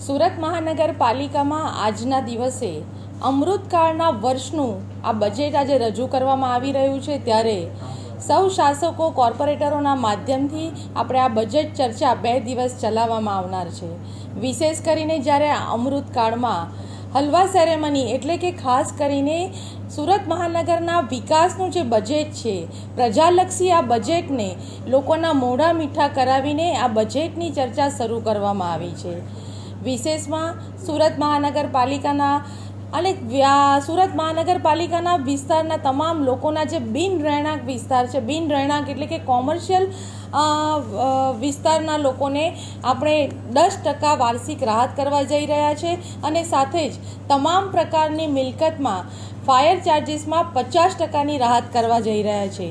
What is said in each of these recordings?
સુરત મહાનગરપાલિકામાં આજના દિવસે અમૃતકાળના વર્ષનું આ બજેટ આજે રજૂ કરવામાં આવી રહ્યું છે, ત્યારે સૌ શાસકો કોર્પોરેટરોના માધ્યમથી આપણે આ બજેટ ચર્ચા 2 દિવસ ચલાવવામાં આવનાર છે। વિશેષ કરીને જ્યારે અમૃતકાળમાં હલવા સેરેમની એટલે કે ખાસ કરીને સુરત મહાનગરના વિકાસનું જે બજેટ છે, પ્રજાલક્ષી આ બજેટને લોકોના મોઢા મીઠા કરાવીને આ બજેટની ચર્ચા શરૂ કરવામાં આવી છે। વિશેષમાં સુરત મહાનગરપાલિકાના અને સુરત મહાનગરપાલિકાના વિસ્તારના તમામ લોકોના જે બિન રહેણાંક વિસ્તાર છે, બિન રહેણાંક એટલે કે કોમર્શિયલ વિસ્તારના લોકોને આપણે 10% વાર્ષિક રાહત કરવા જઈ રહ્યા છે અને સાથે જ તમામ પ્રકારની મિલકતમાં ફાયર ચાર્જીસમાં 50%ની રાહત કરવા જઈ રહ્યા છે।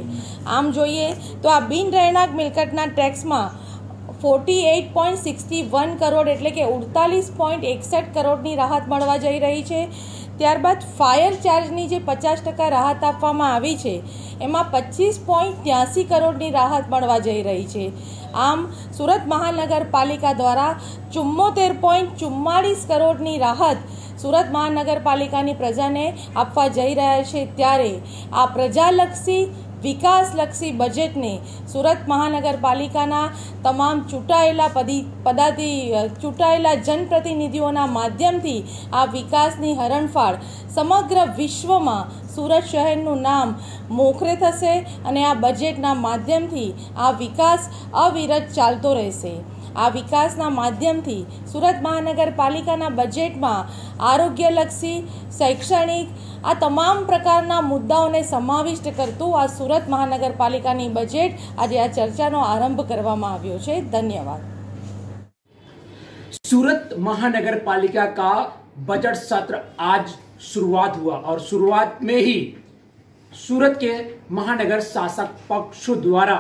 આમ જોઈએ તો આ બિન રહેણાંક મિલકતના ટેક્સમાં 48.61 કરોડ એટલે કે 48.61 કરોડની રાહત મળવા જઈ રહી છે। ત્યારબાદ ફાયર ચાર્જની જે 50% રાહત આપવામાં આવી છે, એમાં 25.83 કરોડની રાહત મળવા જઈ રહી છે। આમ સુરત મહાનગરપાલિકા દ્વારા 74.44 કરોડની રાહત સુરત મહાનગરપાલિકાની પ્રજાને આપવા જઈ રહ્યા છે। ત્યારે આ પ્રજાલક્ષી વિકાસલક્ષી બજેટને સુરત મહાનગરપાલિકાના તમામ ચૂંટાયેલા જનપ્રતિનિધિઓના માધ્યમથી આ વિકાસની હરણફાળ સમગ્ર વિશ્વમાં સુરત શહેરનું નામ મોખરે થશે અને આ બજેટના માધ્યમથી આ વિકાસ અવિરત ચાલતો રહેશે। આ વિકાસના માધ્યમથી સુરત મહાનગરપાલિકાના બજેટમાં આરોગ્યલક્ષી, શૈક્ષણિક આ તમામ પ્રકારના મુદ્દાઓને સમાવિષ્ટ કરતું આ સુરત મહાનગરપાલિકાની બજેટ આજે આ ચર્ચાનો આરંભ કરવામાં આવ્યો છે। ધન્યવાદ। सूरत महानगरपालिका का बजट सत्र आज शुरुआत हुआ और शुरुआत में ही सूरत के महानगर शासक पक्ष द्वारा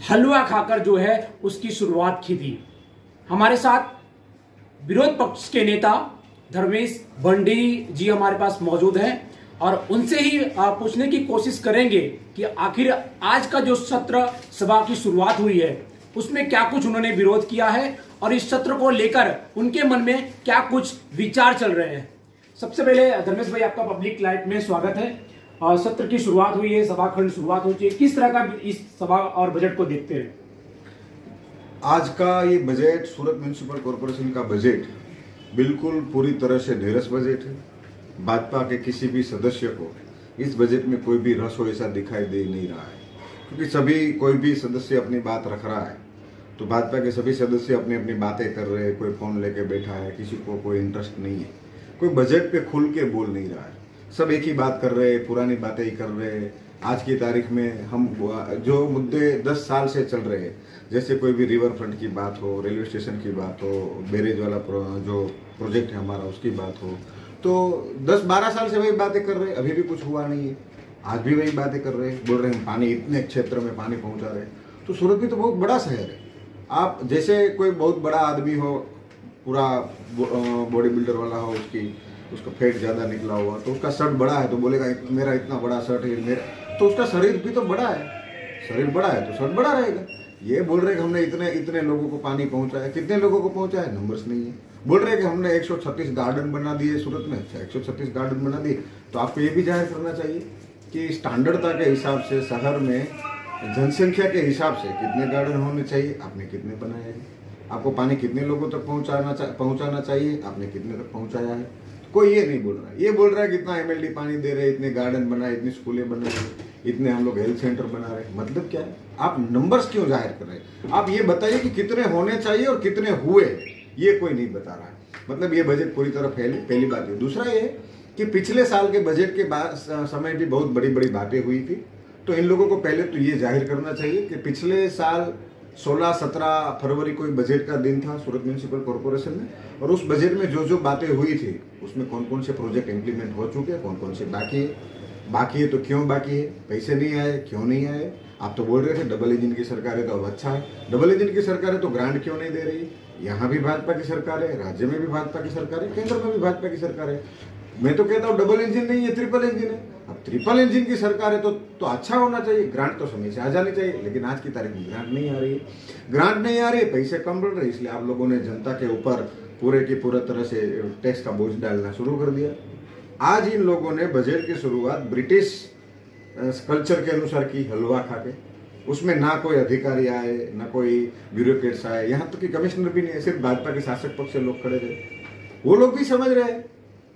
हलवा खाकर जो है उसकी शुरुआत की थी। हमारे साथ विरोध पक्ष के नेता धर्मेश भंडी जी हमारे पास मौजूद हैं और उनसे ही पूछने की कोशिश करेंगे कि आखिर आज का जो सत्र सभा की शुरुआत हुई है उसमें क्या कुछ उन्होंने विरोध किया है और इस सत्र को लेकर उनके मन में क्या कुछ विचार चल रहे हैं। सबसे पहले धर्मेश भाई, आपका पब्लिक लाइट में स्वागत है। सत्र की शुरुआत हुई है, सभाखंड शुरुआत हो चुकी है, किस तरह का इस सभा और बजट को देखते हैं? आज का ये बजट सूरत म्युनिसिपल कॉरपोरेशन का बजट बिल्कुल पूरी तरह से ढेरस बजट है। भाजपा के किसी भी सदस्य को इस बजट में कोई भी रस हो ऐसा दिखाई दे नहीं रहा है, क्योंकि सभी कोई भी सदस्य अपनी बात रख रहा है तो भाजपा के सभी सदस्य अपनी अपनी बातें कर रहे हैं। कोई फोन लेके बैठा है, किसी को कोई इंटरेस्ट नहीं है, कोई बजट पे खुल के बोल नहीं रहा है। सब एक ही बात कर रहे हैं, पुरानी बातें ही कर रहे हैं। आज की तारीख में हम जो मुद्दे 10 साल से चल रहे हैं, जैसे कोई भी रिवर फ्रंट की बात हो, रेलवे स्टेशन की बात हो, बैरेज वाला जो प्रोजेक्ट है हमारा उसकी बात हो, तो 10-12 साल से वही बातें कर रहे हैं, अभी भी कुछ हुआ नहीं है। आज भी वही बातें कर रहे हैं, बोल रहे हैं पानी इतने क्षेत्र में पानी पहुंचा रहे हैं। तो सूरत भी तो बहुत बड़ा शहर है। आप जैसे कोई बहुत बड़ा आदमी हो, पूरा बॉडी बिल्डर वाला हो, उसका फैट ज़्यादा निकला हुआ तो उसका शर्ट बड़ा है तो बोलेगा मेरा इतना बड़ा शर्ट है मेरा, तो उसका शरीर भी तो बड़ा है, शरीर बड़ा है तो शर्ट बड़ा रहेगा। ये बोल रहे कि हमने इतने लोगों को पानी पहुंचाया, कितने लोगों को पहुंचाया नंबर्स नहीं है। बोल रहे कि हमने 136 गार्डन बना दिए सूरत में। अच्छा, 136 गार्डन बना दिए तो आपको ये भी जाहिर करना चाहिए कि स्टैंडर्डता के हिसाब से शहर में जनसंख्या के हिसाब से कितने गार्डन होने चाहिए, आपने कितने बनाए हैं। आपको पानी कितने लोगों तक पहुंचाना चाहिए, आपने कितने तक पहुंचाया है। कोई ये नहीं बोल रहा है। ये बोल रहा है कि इतना MLD पानी दे रहे, इतने गार्डन बनाए, इतनी स्कूलें बना रहे, इतने हम लोग हेल्थ सेंटर बना रहे। मतलब क्या है? आप नंबर्स क्यों जाहिर कर रहे हैं? आप ये बताइए कि कितने होने चाहिए और कितने हुए, ये कोई नहीं बता रहा है। मतलब ये बजट पूरी तरह पहली बात है। दूसरा ये कि पिछले साल के बजट के समय भी बहुत बड़ी बड़ी बातें हुई थी, तो इन लोगों को पहले तो ये जाहिर करना चाहिए कि पिछले साल 16-17 फरवरी को बजट का दिन था सूरत म्युनिसिपल कॉरपोरेशन में, और उस बजट में जो जो बातें हुई थी उसमें कौन कौन से प्रोजेक्ट इम्प्लीमेंट हो चुके हैं, कौन कौन से बाकी है तो क्यों बाकी है, पैसे नहीं आए क्यों नहीं आए। आप तो बोल रहे थे डबल इंजन की सरकार है तो अब अच्छा है, डबल इंजन की सरकार है तो ग्रांट क्यों नहीं दे रही। यहाँ भी भाजपा की सरकार है, राज्य में भी भाजपा की सरकार है, केंद्र में भी भाजपा की सरकार है। मैं तो कहता हूँ डबल इंजन नहीं है, ट्रिपल इंजन है। अब ट्रिपल इंजन की सरकार है तो अच्छा होना चाहिए, ग्रांट तो समय से आ जानी चाहिए, लेकिन आज की तारीख में ग्रांट नहीं आ रही है, ग्रांट नहीं आ रही है, पैसे कम बढ़ रहे, इसलिए आप लोगों ने जनता के ऊपर पूरे की पूरे तरह से टैक्स का बोझ डालना शुरू कर दिया। आज इन लोगों ने बजट की शुरुआत ब्रिटिश कल्चर के अनुसार की, हलवा खा के। उसमें ना कोई अधिकारी आए, ना कोई ब्यूरोक्रेट्स आए, यहाँ तक कि कमिश्नर भी नहीं, सिर्फ भाजपा के शासक पक्ष से लोग खड़े थे। वो लोग भी समझ रहे हैं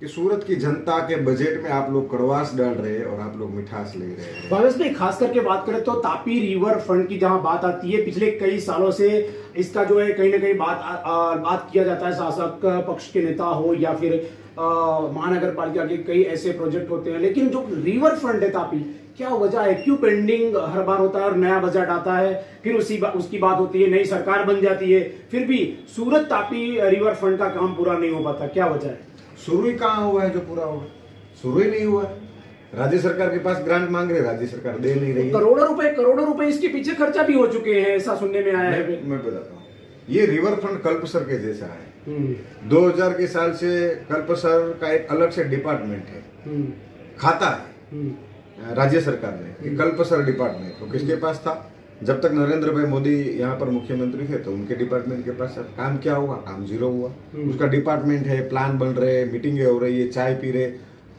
कि सूरत की जनता के बजट में आप लोग कड़वास डाल रहे हैं और आप लोग मिठास ले रहे हैं। भावेश भाई, खास करके बात करें तो तापी रिवर फ्रंट की जहां बात आती है, पिछले कई सालों से इसका जो है कहीं ना कहीं बात किया जाता है, शासक पक्ष के नेता हो या फिर महानगर पालिका के कई ऐसे प्रोजेक्ट होते हैं, लेकिन जो रिवर फ्रंट है तापी, क्या वजह है, क्यों पेंडिंग हर बार होता है और नया बजट आता है, फिर उसकी बात होती है, नई सरकार बन जाती है, फिर भी सूरत तापी रिवर फ्रंट का काम पूरा नहीं हो पाता, क्या वजह है? शुरू ही कहाँ हुआ है जो पूरा हुआ? शुरू ही नहीं हुआ है। राज्य सरकार के पास ग्रांट मांग रहे, राज्य सरकार दे नहीं रही है। करोड़ों रुपए इसके पीछे खर्चा भी हो चुके हैं, ऐसा सुनने में आया है। मैं बताता हूँ, ये रिवर फ्रंट कल्पसर के जैसा है। 2000 के साल से कल्पसर का एक अलग से डिपार्टमेंट है, खाता है राज्य सरकार ने, कल्पसर डिपार्टमेंट। तो किसके पास था? जब तक नरेंद्र भाई मोदी यहाँ पर मुख्यमंत्री थे तो उनके डिपार्टमेंट के पास काम क्या हुआ? काम जीरो हुआ। उसका डिपार्टमेंट है, प्लान बन रहे, मीटिंगें हो रही है, चाय पी रहे,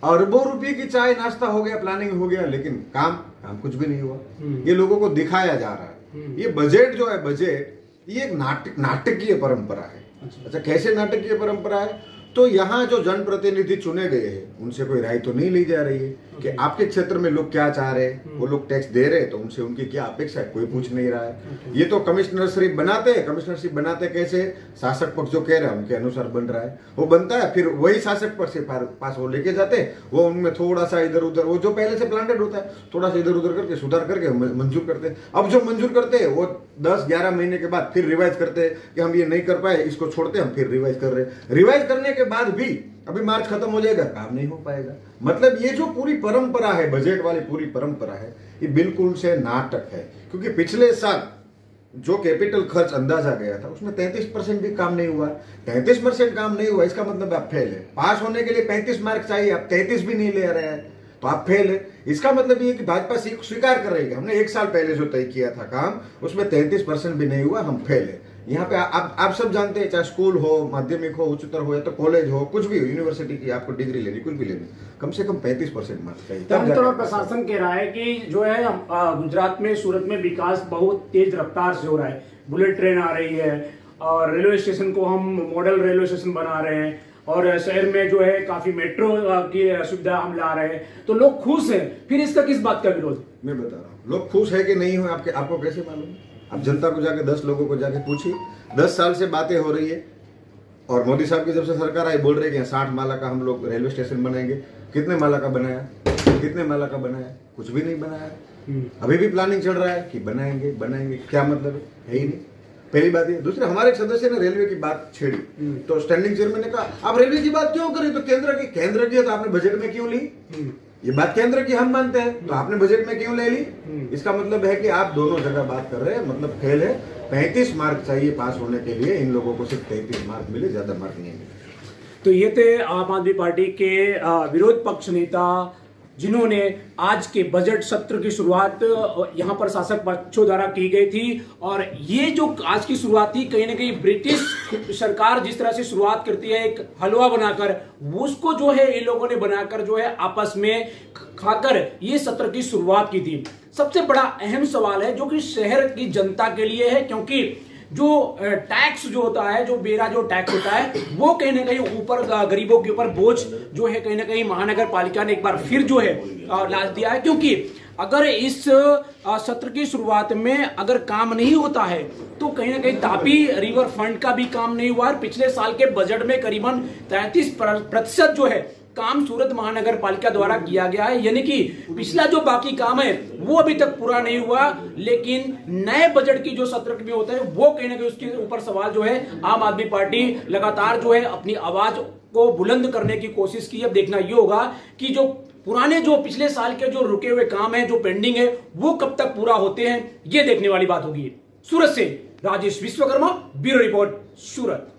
अरबों रुपए की चाय नाश्ता हो गया, प्लानिंग हो गया, लेकिन काम कुछ भी नहीं हुआ। ये लोगों को दिखाया जा रहा है। ये बजट जो है, बजट ये एक नाटकीय परंपरा है। अच्छा, कैसे नाटकीय परंपरा है? तो यहाँ जो जनप्रतिनिधि चुने गए हैं उनसे कोई राय तो नहीं ली जा रही है कि आपके क्षेत्र में लोग क्या चाह रहे हैं, वो लोग टैक्स दे रहे हैं तो उनसे उनकी क्या अपेक्षा है, कोई पूछ नहीं रहा है। ये तो कमिश्नरशिप बनाते हैं, कमिश्नरशिप बनाते कैसे? शासक पक्ष जो कह रहा है उनके अनुसार बन रहा है, वो बनता है, फिर वही शासक पक्ष से पास वो लेके जाते हैं, वो उनमें थोड़ा सा इधर उधर, वो जो पहले से प्लांटेड होता है थोड़ा सा इधर उधर करके सुधार करके मंजूर करते हैं। अब जो मंजूर करते हैं वो 10-11 महीने के बाद फिर रिवाइज करते हैं कि हम ये नहीं कर पाए, इसको छोड़ते, हम फिर रिवाइज कर रहे हैं। रिवाइज करने के बाद भी अभी मार्च खत्म हो जाएगा, काम नहीं हो पाएगा। मतलब ये जो पूरी परंपरा है, बजट वाली पूरी परंपरा है, ये बिल्कुल से नाटक है। क्योंकि पिछले साल जो कैपिटल खर्च अंदाजा गया था उसमें 33% भी काम नहीं हुआ। 33% काम नहीं हुआ, इसका मतलब आप फेल है। पास होने के लिए 35 मार्क चाहिए, आप 33 भी नहीं ले रहे हैं तो आप फेल है। इसका मतलब ये कि भाजपा स्वीकार कर रही है, हमने 1 साल पहले जो तय किया था काम, उसमें 33% भी नहीं हुआ, हम फेल है। यहाँ पे आप सब जानते हैं, चाहे स्कूल हो, माध्यमिक हो, उच्चतर हो या तो कॉलेज हो, कुछ भी हो, यूनिवर्सिटी की आपको डिग्री लेनी, कुछ भी लेनी, कम से कम 35% मार्क्स चाहिए। तंत्र और प्रशासन कह रहा है कि जो है गुजरात में, सूरत में विकास बहुत तेज रफ्तार से हो रहा है, बुलेट ट्रेन आ रही है और रेलवे स्टेशन को हम मॉडल रेलवे स्टेशन बना रहे हैं और शहर में जो है काफी मेट्रो की सुविधा हम ला रहे हैं, तो लोग खुश हैं। फिर इसका किस बात का विरोध? मैं बता रहा हूँ, लोग खुश है कि नहीं हो आपको कैसे मालूम? आप जनता को जाके 10 लोगों को जाके पूछिए। 10 साल से बातें हो रही है और मोदी साहब की जब से सरकार आई बोल रहे हैं कि 60 माला का हम लोग रेलवे स्टेशन बनाएंगे। कितने माला का बनाया? कितने माला का बनाया? कुछ भी नहीं बनाया। अभी भी प्लानिंग चल रहा है कि बनाएंगे। क्या मतलब है ही नहीं। पहली बात ये। दूसरे, हमारे एक सदस्य ने रेलवे की बात छेड़ी तो स्टैंडिंग चेयरमैन ने कहा आप रेलवे की बात क्यों करें? तो केंद्र की तो आपने बजट में क्यों ली? ये बात केंद्र की हम मानते हैं तो आपने बजट में क्यों ले ली? इसका मतलब है कि आप दोनों जगह बात कर रहे हैं, मतलब फेल है। 35 मार्क चाहिए पास होने के लिए, इन लोगों को सिर्फ 33 मार्क मिले, ज्यादा मार्क नहीं मिले। तो ये थे आम आदमी पार्टी के विरोध पक्ष नेता जिन्होंने आज के बजट सत्र की शुरुआत यहां पर शासक पक्षों द्वारा की गई थी। और ये जो आज की शुरुआत थी, कहीं ना कहीं ब्रिटिश सरकार जिस तरह से शुरुआत करती है एक हलवा बनाकर, उसको जो है इन लोगों ने बनाकर जो है आपस में खाकर ये सत्र की शुरुआत की थी। सबसे बड़ा अहम सवाल है जो कि शहर की जनता के लिए है, क्योंकि जो टैक्स जो होता है, जो बेरा जो टैक्स होता है, वो कहीं ना कहीं ऊपर गरीबों के ऊपर बोझ जो है कहीं ना कहीं महानगर पालिका ने एक बार फिर जो है लाद दिया है। क्योंकि अगर इस सत्र की शुरुआत में अगर काम नहीं होता है तो कहीं ना कहीं तापी रिवर फ्रंट का भी काम नहीं हुआ है। पिछले साल के बजट में करीबन 33% जो है काम सूरत महानगर पालिका द्वारा किया गया है, यानी कि पिछला जो बाकी काम है वो अभी तक पूरा नहीं हुआ। लेकिन नए बजट की जो सत्र में होता है वो कहीं ना कहीं उसके ऊपर सवाल जो है आम आदमी पार्टी लगातार जो है अपनी आवाज को बुलंद करने की कोशिश की। अब देखना ये होगा कि जो पुराने जो पिछले साल के जो रुके हुए काम है, जो पेंडिंग है, वो कब तक पूरा होते हैं, ये देखने वाली बात होगी। सूरत से राजेश विश्वकर्मा, ब्यूरो रिपोर्ट, सूरत।